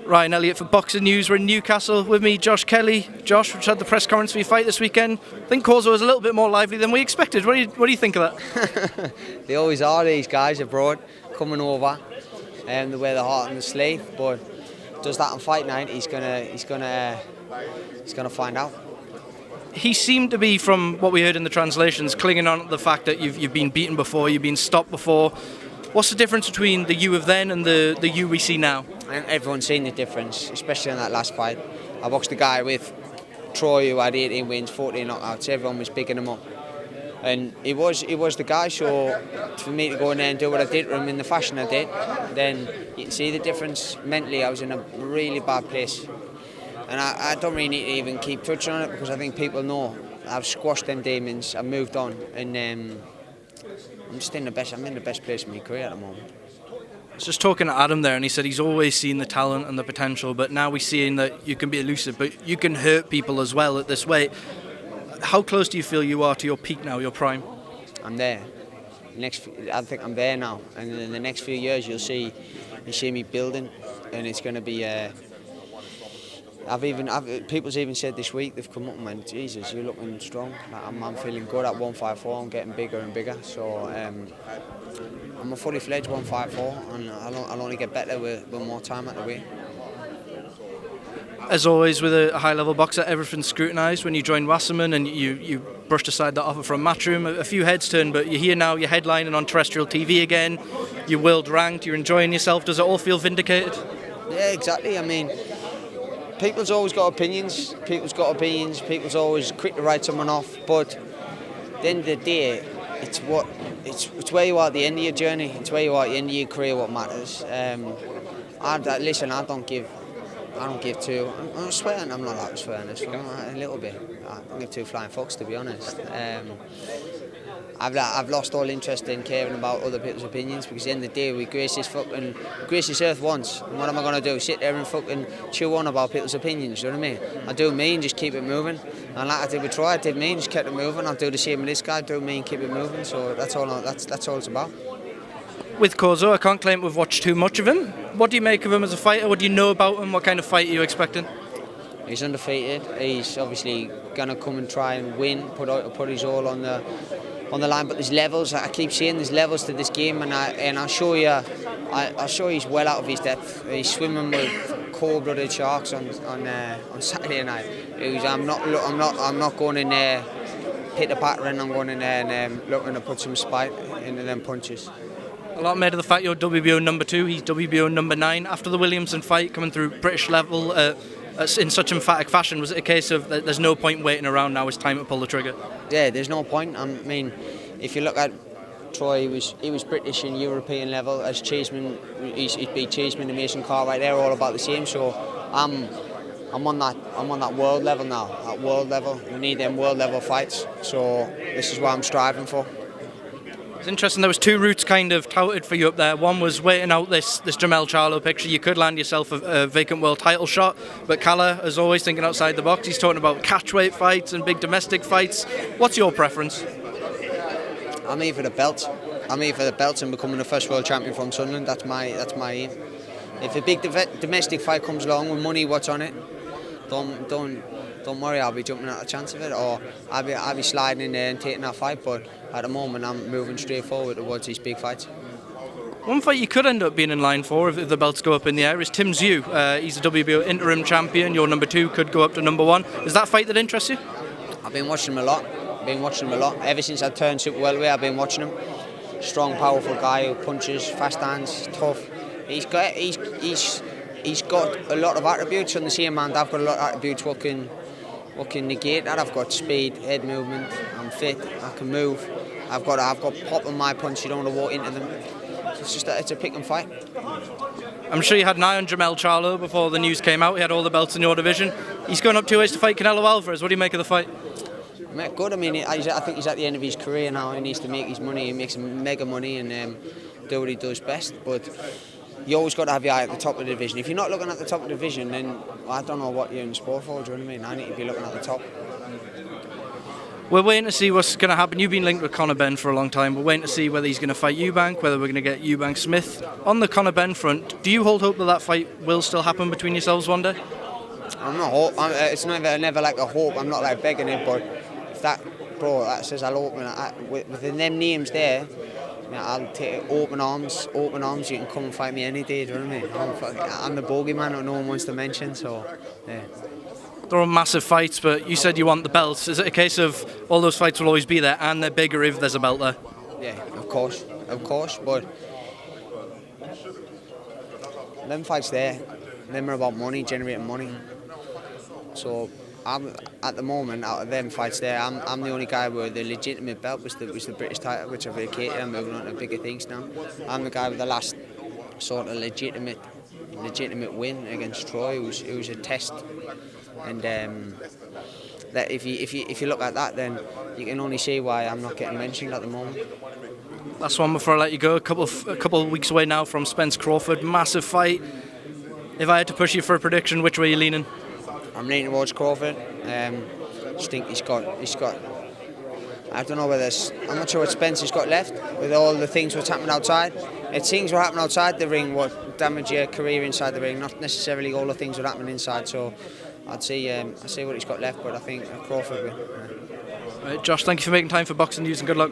Ryan Elliott for Boxing News. We're in Newcastle. With me, Josh Kelly. Josh, which had the press conference for your fight this weekend. I think Corzo was a little bit more lively than we expected. What do you think of that? They always are, these guys abroad, coming over, and they wear the heart on the sleeve. But does that on fight night? He's gonna find out. He seemed to be, from what we heard in the translations, clinging on to the fact that you've been beaten before, you've been stopped before. What's the difference between the you of then and the you we see now? I think everyone's seen the difference, especially in that last fight. I boxed a guy with Troy who had 18 wins, 14 knockouts. Everyone was picking him up, and he was the guy. So for me to go in there and do what I did to him in the fashion I did, then you can see the difference. Mentally, I was in a really bad place, and I don't really need to even keep touching on it because I think people know I've squashed them demons. I've moved on, and I'm just in the best. I'm in the best place in my career at the moment. I was just talking to Adam there, and he said he's always seen the talent and the potential, but now we're seeing that you can be elusive, but you can hurt people as well at this weight. How close do you feel you are to your peak now, your prime? I'm there. I think I'm there now, and in the next few years you'll see me building, and it's going to be. People's even said this week, they've come up and went, Jesus, you're looking strong. Like, I'm feeling good at 154. I'm getting bigger and bigger. So I'm a fully fledged 154, and I'll only get better with more time at the weight. As always, with a high-level boxer, everything's scrutinised. When you joined Wasserman and you brushed aside that offer from Matchroom, a few heads turned, but you're here now, you're headlining on terrestrial TV again, you're world ranked, you're enjoying yourself. Does it all feel vindicated? Yeah, exactly. I mean, people's always got opinions. People's always quick to write someone off. But at the end of the day, it's where you are at the end of your journey. It's where you are at the end of your career what matters. Listen, I don't give two. I'm swearing. I'm not allowed to swear on this one. A little bit. I don't give two flying fucks, to be honest. I've lost all interest in caring about other people's opinions because at the end of the day we grace this earth once, and what am I going to do? Sit there and fucking chew on about people's opinions, you know what I mean? I do me and just keep it moving, and like I did with Troy, I did me and just kept it moving. I'll do the same with this guy, do me and keep it moving, so that's all it's about. With Corzo, I can't claim we've watched too much of him. What do you make of him as a fighter? What do you know about him? What kind of fight are you expecting? He's undefeated. He's obviously going to come and try and win, put his all on the line, but there's levels. I keep saying there's levels to this game, and I'll show you. I'll show he's well out of his depth. He's swimming with cold-blooded sharks on Saturday night. I'm not going in there pitter-pattering. I'm going in there and looking to put some spite into them punches. A lot made of the fact you're WBO number 2. He's WBO number 9. After the Williamson fight, coming through British level in such emphatic fashion, was it a case of there's no point waiting around now? It's time to pull the trigger. Yeah, there's no point. I mean, if you look at Troy, he was British and European level. As Cheeseman, he'd beat Cheeseman and Mason Cartwright. They're all about the same. So I'm on that world level now. At world level, we need them world level fights. So this is what I'm striving for. It's interesting, there was 2 routes kind of touted for you up there. One was waiting out this Jermell Charlo picture. You could land yourself a vacant world title shot, but Calla is always thinking outside the box. He's talking about catchweight fights and big domestic fights. What's your preference? I'm here for the belt. I'm here for the belt and becoming the first world champion from Sunderland. That's my aim. If a big domestic fight comes along with money, what's on it? Don't worry, I'll be jumping at the chance of it, or I'll be sliding in there and taking that fight. But at the moment, I'm moving straight forward towards these big fights. One fight you could end up being in line for if the belts go up in the air is Tim Tszyu. He's a WBO interim champion. Your number 2 could go up to number 1. Is that fight that interests you? I've been watching him a lot. Ever since I turned super welterweight, I've been watching him. Strong, powerful guy who punches, fast hands, tough. He's got a lot of attributes on the same hand. I've got a lot of attributes what can negate that. I've got speed, head movement. I'm fit. I can move. I've got pop on my punch. You don't want to walk into them. It's a pick and fight. I'm sure you had an eye on Jermell Charlo before the news came out. He had all the belts in your division. He's going up 2 ways to fight Canelo Alvarez. What do you make of the fight? Good. I mean, I think he's at the end of his career now. He needs to make his money. He makes mega money and do what he does best. But you always got to have your eye at the top of the division. If you're not looking at the top of the division, then I don't know what you're in sport for. Do you know what I mean? I need to be looking at the top. We're waiting to see what's going to happen. You've been linked with Conor Benn for a long time. We're waiting to see whether he's going to fight Eubank, whether we're going to get Eubank Smith. On the Conor Benn front, do you hold hope that that fight will still happen between yourselves one day? I'm not hope. It's never like a hope. I'm not like begging it, but if that says I'll open it. With them names there, I'll take open arms. Open arms. You can come and fight me any day. Do you know what I mean? I'm the bogeyman that no one wants to mention. So, yeah. They're all massive fights, but you said you want the belts. Is it a case of all those fights will always be there and they're bigger if there's a belt there? Yeah, of course, but them fights there, them are about money, generating money. So at the moment, out of them fights there, I'm the only guy where the legitimate belt was the British title, which I've vacated. I'm moving on to bigger things now. I'm the guy with the last sort of legitimate win against Troy. It was a test. And that if you look at that, then you can only see why I'm not getting mentioned at the moment. Last one before I let you go. A couple of weeks away now from Spence Carawford, massive fight. If I had to push you for a prediction, which way are you leaning? I'm leaning towards Crawford. I just think he's got. I don't know whether I'm not sure what Spence has got left with all the things what's happening outside. It's things what happen outside the ring what damage your career inside the ring, not necessarily all the things that happen inside. So I'd see what he's got left, but I think Crawford will. Right, Josh, thank you for making time for Boxing News and good luck.